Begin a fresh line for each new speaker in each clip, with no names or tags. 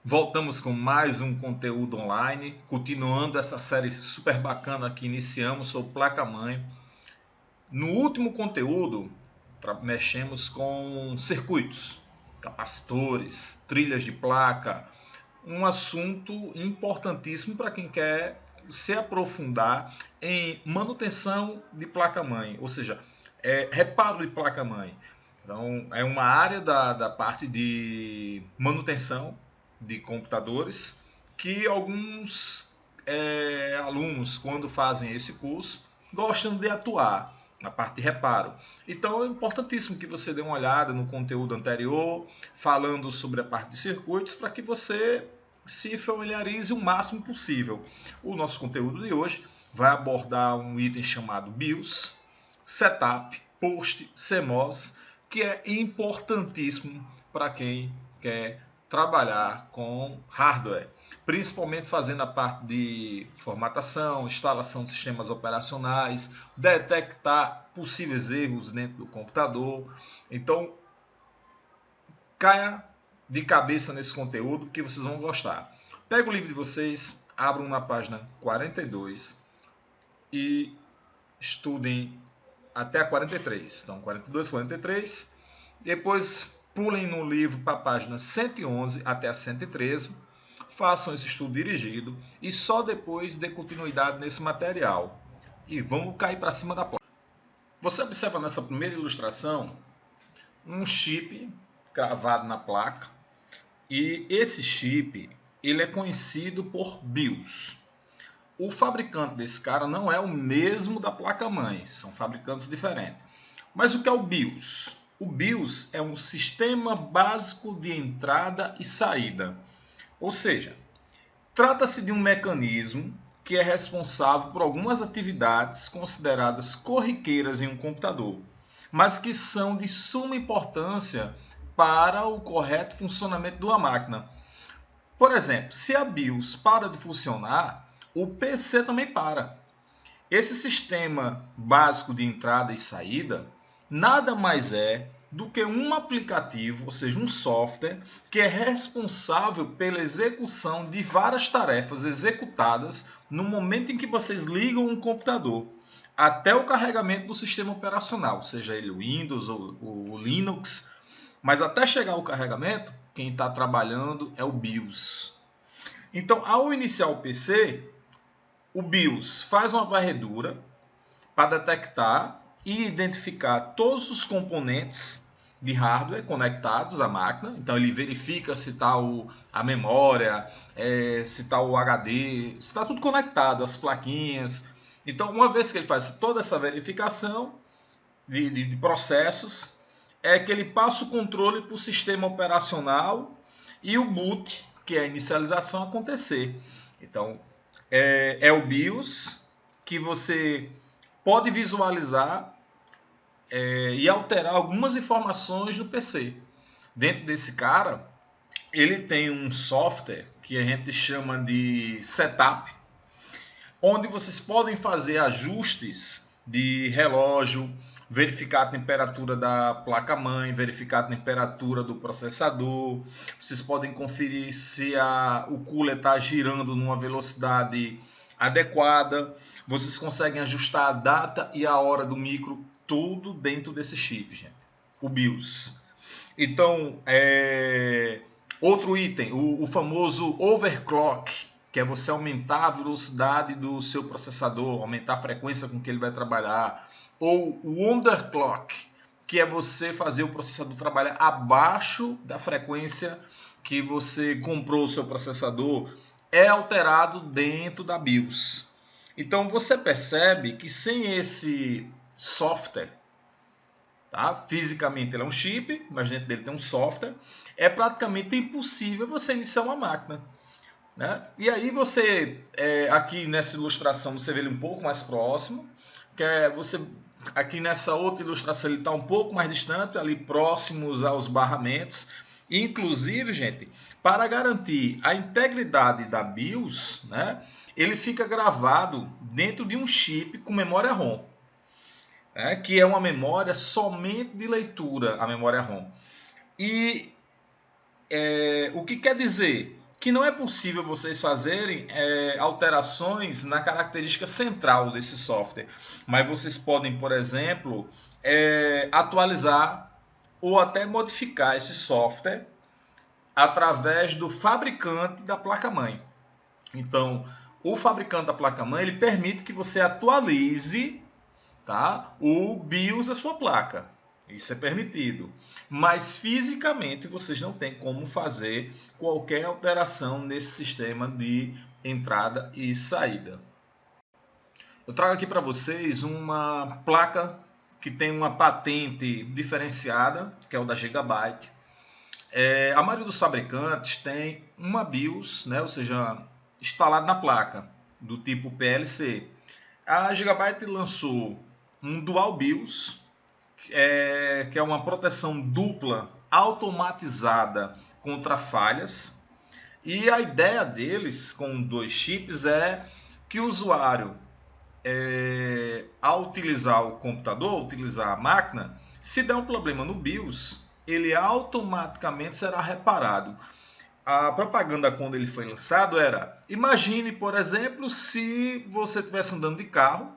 Voltamos com mais um conteúdo online, continuando essa série super bacana que iniciamos sobre placa-mãe. No último conteúdo, mexemos com circuitos, capacitores, trilhas de placa, um assunto importantíssimo para quem quer se aprofundar em manutenção de placa-mãe, ou seja, reparo de placa-mãe. Então, é uma área da parte de manutenção de computadores que alguns alunos, quando fazem esse curso, gostam de atuar na parte de reparo. Então é importantíssimo que você dê uma olhada no conteúdo anterior, falando sobre a parte de circuitos, para que você se familiarize o máximo possível. O nosso conteúdo de hoje vai abordar um item chamado BIOS, Setup, Post, CMOS, que é importantíssimo para quem quer trabalhar com hardware, principalmente fazendo a parte de formatação, instalação de sistemas operacionais, detectar possíveis erros dentro do computador. Então, caia de cabeça nesse conteúdo que vocês vão gostar. Pega o livro de vocês, abram na página 42 e estudem até a 43. Então, 42, 43. Depois pulem no livro para a página 111 até a 113. Façam esse estudo dirigido e só depois dê continuidade nesse material. E vamos cair para cima da placa. Você observa nessa primeira ilustração um chip gravado na placa. E esse chip ele é conhecido por BIOS. O fabricante desse cara não é o mesmo da placa-mãe, são fabricantes diferentes. Mas o que é o BIOS? O BIOS é um sistema básico de entrada e saída. Ou seja, trata-se de um mecanismo que é responsável por algumas atividades consideradas corriqueiras em um computador, mas que são de suma importância para o correto funcionamento de uma máquina. Por exemplo, se a BIOS para de funcionar, o PC também para. Esse sistema básico de entrada e saída nada mais é do que um aplicativo, ou seja, um software, que é responsável pela execução de várias tarefas executadas no momento em que vocês ligam um computador, até o carregamento do sistema operacional, seja ele o Windows ou o Linux, mas até chegar ao carregamento, quem está trabalhando é o BIOS. Então, ao iniciar o PC, o BIOS faz uma varredura para detectar e identificar todos os componentes de hardware conectados à máquina. Então ele verifica se está a memória, se está o HD, se está tudo conectado, as plaquinhas. Então uma vez que ele faz toda essa verificação de processos, é que ele passa o controle para o sistema operacional e o boot, que é a inicialização, acontecer. Então é o BIOS que você pode visualizar e alterar algumas informações do PC. Dentro desse cara, ele tem um software que a gente chama de Setup, onde vocês podem fazer ajustes de relógio, verificar a temperatura da placa-mãe, verificar a temperatura do processador. Vocês podem conferir se o cooler está girando numa velocidade adequada. Vocês conseguem ajustar a data e a hora do micro, tudo dentro desse chip, gente. O BIOS. Então, outro item, o famoso overclock, que é você aumentar a velocidade do seu processador, aumentar a frequência com que ele vai trabalhar. Ou o underclock, que é você fazer o processador trabalhar abaixo da frequência que você comprou o seu processador, é alterado dentro da BIOS. Então você percebe que sem esse software, tá? Fisicamente ele é um chip, mas dentro dele tem um software, é praticamente impossível você iniciar uma máquina, né? E aí você, aqui nessa ilustração, você vê ele um pouco mais próximo, que aqui nessa outra ilustração ele está um pouco mais distante, ali próximos aos barramentos. Inclusive, gente, para garantir a integridade da BIOS, né, ele fica gravado dentro de um chip com memória ROM, né, que é uma memória somente de leitura, a memória ROM. E o que quer dizer? que não é possível vocês fazerem alterações na característica central desse software, mas vocês podem, por exemplo, atualizar ou até modificar esse software através do fabricante da placa-mãe. Então, o fabricante da placa-mãe ele permite que você atualize, tá, o BIOS da sua placa. Isso é permitido. Mas fisicamente vocês não têm como fazer qualquer alteração nesse sistema de entrada e saída. Eu trago aqui para vocês uma placa que tem uma patente diferenciada, que é o da Gigabyte. A maioria dos fabricantes tem uma BIOS, né, ou seja, instalada na placa, do tipo PLC. A Gigabyte lançou um Dual BIOS, que é uma proteção dupla automatizada contra falhas. E a ideia deles com 2 chips é que o usuário, ao utilizar o computador, utilizar a máquina, se der um problema no BIOS, ele automaticamente será reparado. A propaganda quando ele foi lançado era: imagine, por exemplo, se você estivesse andando de carro,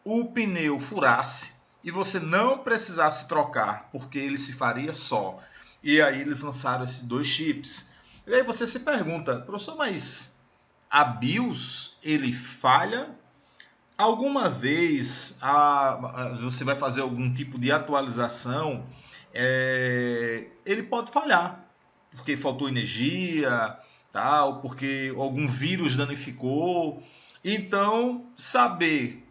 o pneu furasse e você não precisasse trocar, porque ele se faria só. E aí eles lançaram esses 2 chips. E aí você se pergunta: professor, mas a BIOS ele falha? Alguma vez você vai fazer algum tipo de atualização, ele pode falhar, porque faltou energia, tá? Ou porque algum vírus danificou. Então, saber,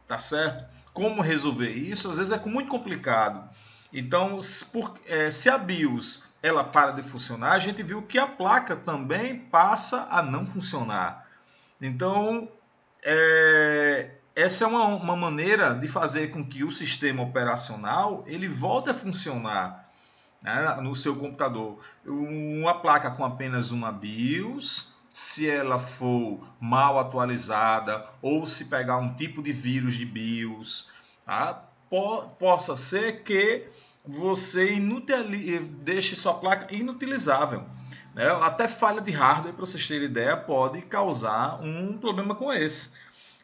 tá certo, como resolver isso, às vezes é muito complicado. Então, se a BIOS ela para de funcionar, a gente viu que a placa também passa a não funcionar. Então, essa é uma maneira de fazer com que o sistema operacional ele volte a funcionar, né, no seu computador. Uma placa com apenas uma BIOS, se ela for mal atualizada ou se pegar um tipo de vírus de BIOS, tá, possa ser que você deixe sua placa inutilizável. Né? Até falha de hardware, para vocês terem ideia, pode causar um problema com esse.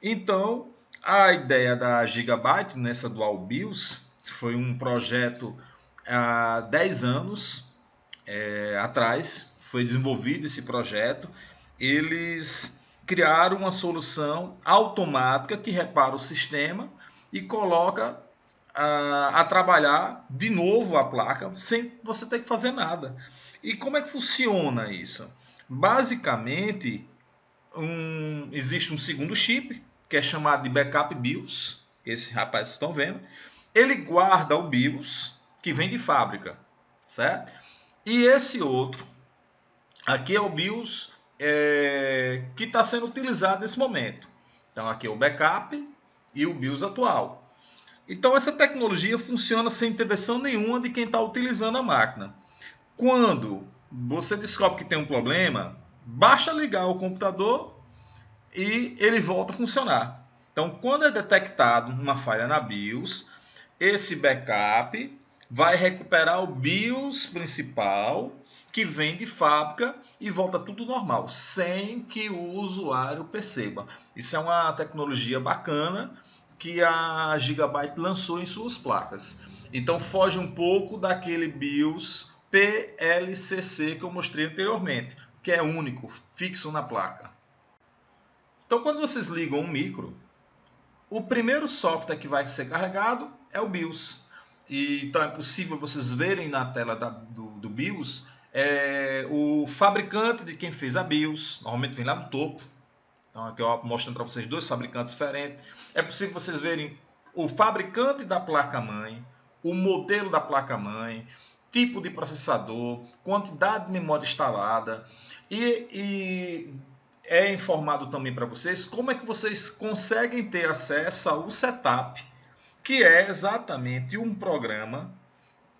Então, a ideia da Gigabyte nessa Dual BIOS foi um projeto há 10 anos atrás, foi desenvolvido esse projeto. Eles criaram uma solução automática que repara o sistema e coloca a trabalhar de novo a placa sem você ter que fazer nada. E como é que funciona isso? Basicamente, existe um segundo chip, que é chamado de Backup BIOS. Esse rapaz estão vendo. Ele guarda o BIOS, que vem de fábrica, certo? E esse outro, aqui é o BIOS que está sendo utilizado nesse momento. Então, aqui é o backup e o BIOS atual. Então, essa tecnologia funciona sem intervenção nenhuma de quem está utilizando a máquina. Quando você descobre que tem um problema, basta ligar o computador e ele volta a funcionar. Então, quando é detectado uma falha na BIOS, esse backup vai recuperar o BIOS principal, que vem de fábrica, e volta tudo normal, sem que o usuário perceba. Isso é uma tecnologia bacana que a Gigabyte lançou em suas placas. Então, foge um pouco daquele BIOS PLCC que eu mostrei anteriormente, que é único, fixo na placa. Então, quando vocês ligam um micro, o primeiro software que vai ser carregado é o BIOS. Então, é possível vocês verem na tela do BIOS o fabricante de quem fez a BIOS. Normalmente vem lá no topo. Então, aqui eu mostrando para vocês 2 fabricantes diferentes. É possível vocês verem o fabricante da placa-mãe, o modelo da placa-mãe, tipo de processador, quantidade de memória instalada e é informado também para vocês como é que vocês conseguem ter acesso ao setup, que é exatamente um programa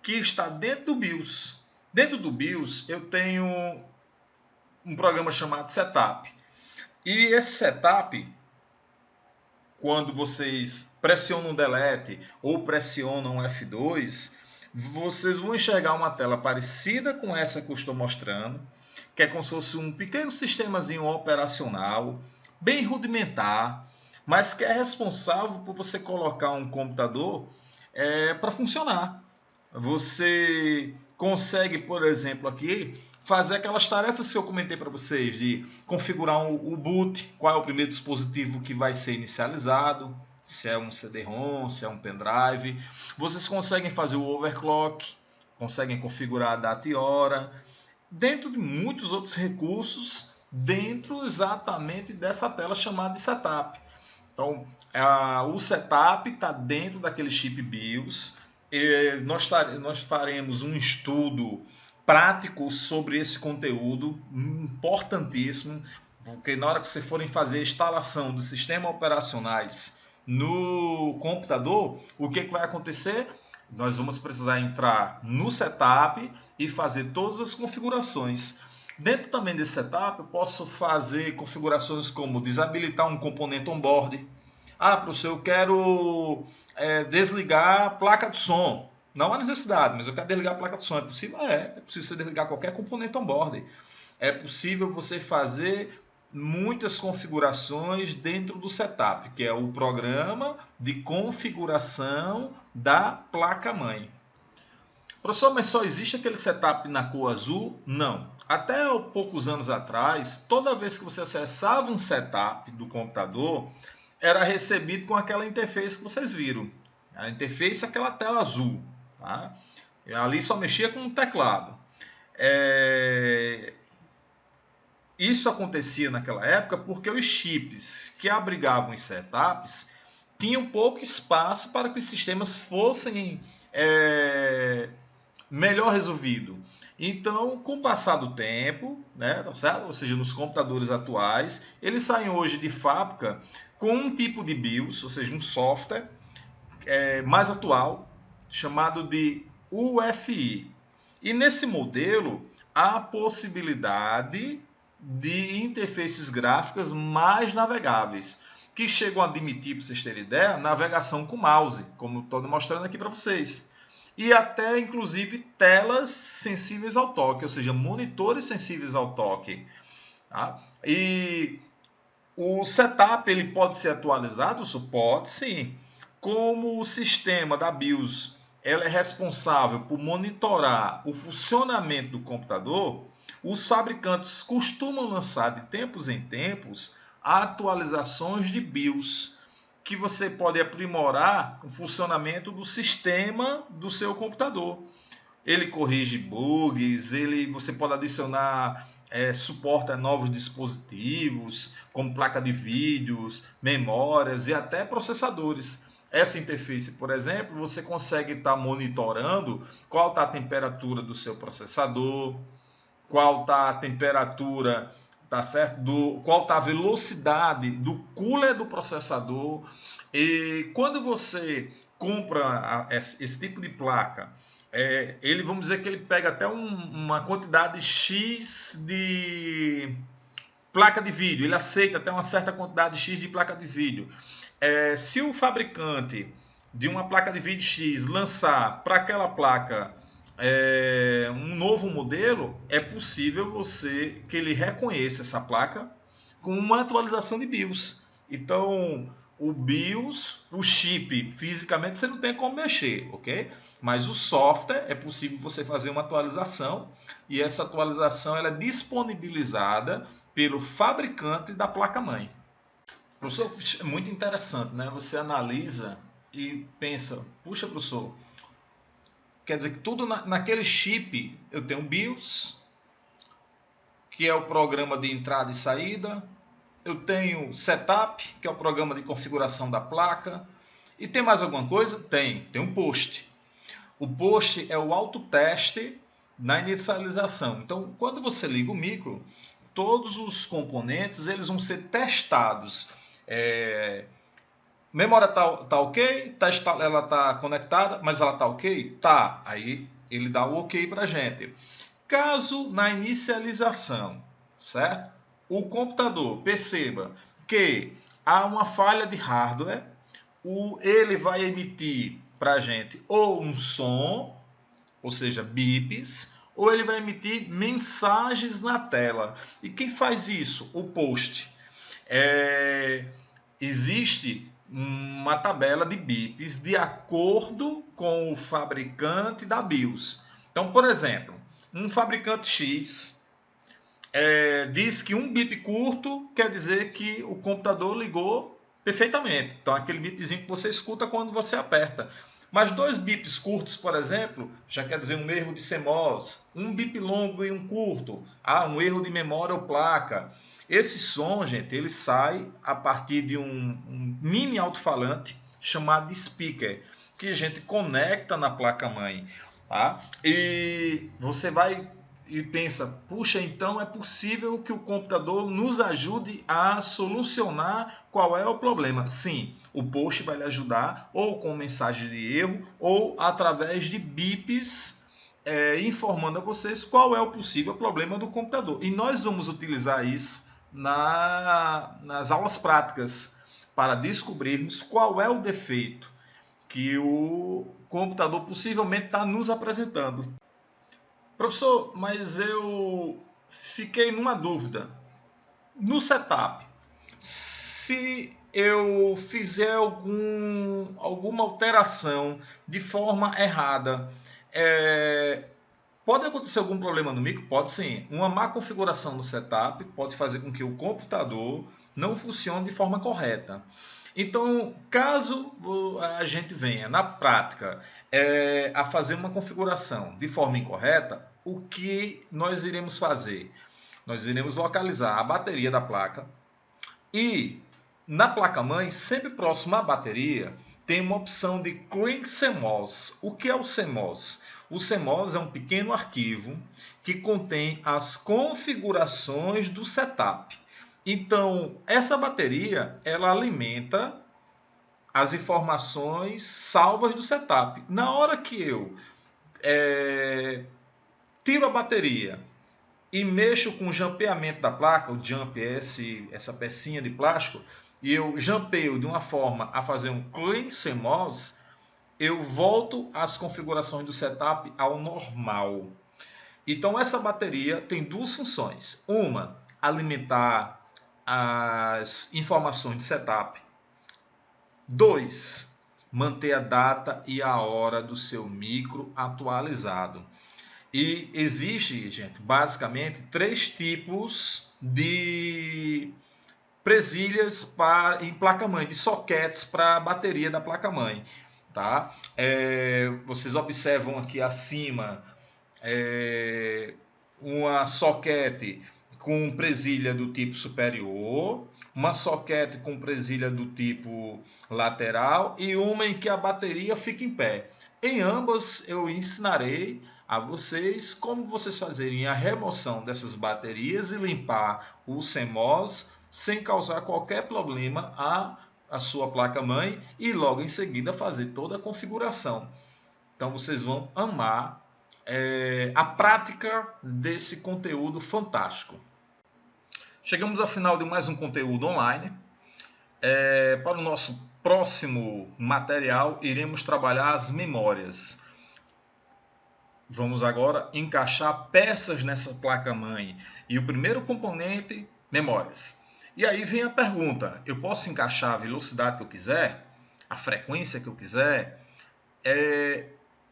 que está dentro do BIOS. Dentro do BIOS eu tenho um programa chamado setup. E esse setup, quando vocês pressionam Delete ou pressionam F2, vocês vão enxergar uma tela parecida com essa que eu estou mostrando, que é como se fosse um pequeno sistemazinho operacional, bem rudimentar, mas que é responsável por você colocar um computador para funcionar. Você consegue, por exemplo, aqui fazer aquelas tarefas que eu comentei para vocês, de configurar o boot, qual é o primeiro dispositivo que vai ser inicializado, se é um CD-ROM, se é um pendrive. Vocês conseguem fazer o overclock, conseguem configurar a data e hora, dentro de muitos outros recursos, dentro exatamente dessa tela chamada de setup. Então, o setup está dentro daquele chip BIOS. Nós faremos um estudo prático sobre esse conteúdo, importantíssimo, porque na hora que vocês forem fazer a instalação dos sistemas operacionais no computador, o que vai acontecer? Nós vamos precisar entrar no setup e fazer todas as configurações. Dentro também desse setup, eu posso fazer configurações como desabilitar um componente on-board. Professor, eu quero desligar a placa de som. Não há necessidade, mas eu quero desligar a placa de som. É possível? É possível você desligar qualquer componente on-board. É possível você fazer muitas configurações dentro do setup, que é o programa de configuração da placa-mãe. Professor, mas só existe aquele setup na cor azul? Não. Até poucos anos atrás, toda vez que você acessava um setup do computador, era recebido com aquela interface que vocês viram. A interface é aquela tela azul. Tá? Ali só mexia com o teclado. Isso acontecia naquela época porque os chips que abrigavam os setups tinham pouco espaço para que os sistemas fossem melhor resolvidos. Então, com o passar do tempo, né, tá certo? Ou seja, nos computadores atuais, eles saem hoje de fábrica com um tipo de BIOS, ou seja, um software mais atual, chamado de UEFI. E nesse modelo, há a possibilidade de interfaces gráficas mais navegáveis, que chegam a admitir, para vocês terem ideia, navegação com mouse, como estou mostrando aqui para vocês. E até, inclusive, telas sensíveis ao toque, ou seja, monitores sensíveis ao toque. Tá? E o setup ele pode ser atualizado? Isso pode, sim. Como o sistema da BIOS ela é responsável por monitorar o funcionamento do computador, os fabricantes costumam lançar de tempos em tempos atualizações de BIOS, que você pode aprimorar o funcionamento do sistema do seu computador. Ele corrige bugs, você pode adicionar suporte a novos dispositivos, como placa de vídeos, memórias e até processadores. Essa interface, por exemplo, você consegue estar monitorando qual está a temperatura do seu processador, qual está a temperatura, tá certo? Qual está a velocidade do cooler do processador. E quando você compra esse tipo de placa, ele, vamos dizer que ele pega até uma quantidade X de placa de vídeo, ele aceita até uma certa quantidade X de placa de vídeo. Se o fabricante de uma placa de vídeo X lançar para aquela placa um novo modelo, é possível que ele reconheça essa placa com uma atualização de BIOS. Então, o BIOS, o chip, fisicamente você não tem como mexer, ok? Mas o software é possível você fazer uma atualização e essa atualização ela é disponibilizada pelo fabricante da placa-mãe. Professor, é muito interessante, né? Você analisa e pensa, puxa, professor, quer dizer que tudo naquele chip eu tenho um BIOS, que é o programa de entrada e saída, eu tenho setup, que é o programa de configuração da placa, e tem mais alguma coisa? Tem um post. O post é o autoteste na inicialização. Então, quando você liga o micro, todos os componentes eles vão ser testados. Memória tá ok? Ela está conectada, mas ela está ok? Tá. Aí ele dá o ok para a gente. Caso na inicialização, certo? O computador perceba que há uma falha de hardware, ele vai emitir para a gente ou um som, ou seja, bips, ou ele vai emitir mensagens na tela. E quem faz isso? O post. Existe uma tabela de bips de acordo com o fabricante da BIOS. Então, por exemplo, um fabricante X diz que um bip curto quer dizer que o computador ligou perfeitamente. Então, aquele bipzinho que você escuta quando você aperta. Mas 2 bips curtos, por exemplo, já quer dizer um erro de CMOS. Um bip longo e um curto, um erro de memória ou placa. Esse som, gente, ele sai a partir de um mini alto-falante chamado de speaker, que a gente conecta na placa-mãe. Tá? E você vai e pensa, puxa, então é possível que o computador nos ajude a solucionar qual é o problema. Sim, o post vai lhe ajudar ou com mensagem de erro ou através de bips informando a vocês qual é o possível problema do computador. E nós vamos utilizar isso nas aulas práticas para descobrirmos qual é o defeito que o computador possivelmente está nos apresentando. Professor, mas eu fiquei numa dúvida. No setup, se eu fizer alguma alteração de forma errada, pode acontecer algum problema no micro? Pode sim. Uma má configuração no setup pode fazer com que o computador não funcione de forma correta. Então, caso a gente venha na prática a fazer uma configuração de forma incorreta, o que nós iremos fazer? Nós iremos localizar a bateria da placa e na placa-mãe, sempre próximo à bateria, tem uma opção de Clean CMOS. O que é o CMOS? O CMOS é um pequeno arquivo que contém as configurações do setup. Então, essa bateria, ela alimenta as informações salvas do setup. Na hora que eu tiro a bateria e mexo com o jampeamento da placa, o jump é essa pecinha de plástico, e eu jampeio de uma forma a fazer um clean CMOS, eu volto às configurações do setup ao normal. Então essa bateria tem 2 funções. Uma, alimentar as informações de setup. 2, manter a data e a hora do seu micro atualizado. E existe, gente, basicamente 3 tipos de presilhas em placa-mãe, de sockets para a bateria da placa-mãe. Tá? Vocês observam aqui acima uma socket com presilha do tipo superior, uma socket com presilha do tipo lateral e uma em que a bateria fica em pé. Em ambas eu ensinarei a vocês como vocês fazerem a remoção dessas baterias e limpar o CMOS sem causar qualquer problema à sua placa-mãe e logo em seguida fazer toda a configuração. Então vocês vão amar a prática desse conteúdo fantástico. Chegamos ao final de mais um conteúdo online. Para o nosso próximo material, iremos trabalhar as memórias. Vamos agora encaixar peças nessa placa-mãe. E o primeiro componente, memórias. E aí vem a pergunta, eu posso encaixar a velocidade que eu quiser? A frequência que eu quiser?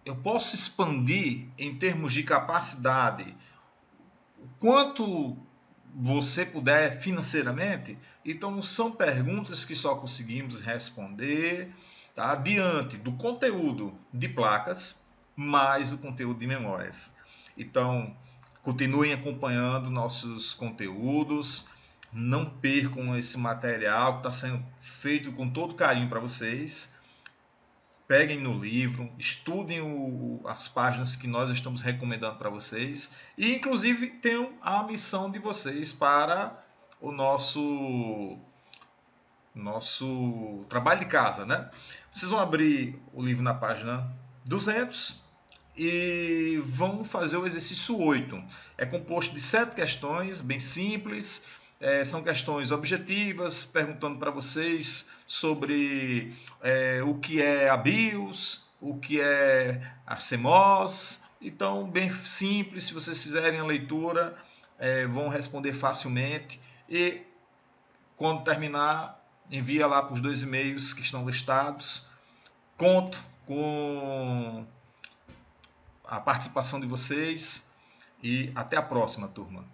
Eu posso expandir em termos de capacidade o quanto você puder financeiramente? Então são perguntas que só conseguimos responder diante do conteúdo de placas mais o conteúdo de memórias. Então continuem acompanhando nossos conteúdos, não percam esse material que está sendo feito com todo carinho para vocês. Peguem no livro, estudem as páginas que nós estamos recomendando para vocês e, inclusive, tenham a missão de vocês para o nosso trabalho de casa, né? Vocês vão abrir o livro na página 200 e vão fazer o exercício 8. É composto de 7 questões, bem simples. São questões objetivas, perguntando para vocês sobre o que é a BIOS, o que é a CMOS, Então, bem simples, se vocês fizerem a leitura, vão responder facilmente. E quando terminar, envia lá para os 2 e-mails que estão listados. Conto com a participação de vocês e até a próxima, turma.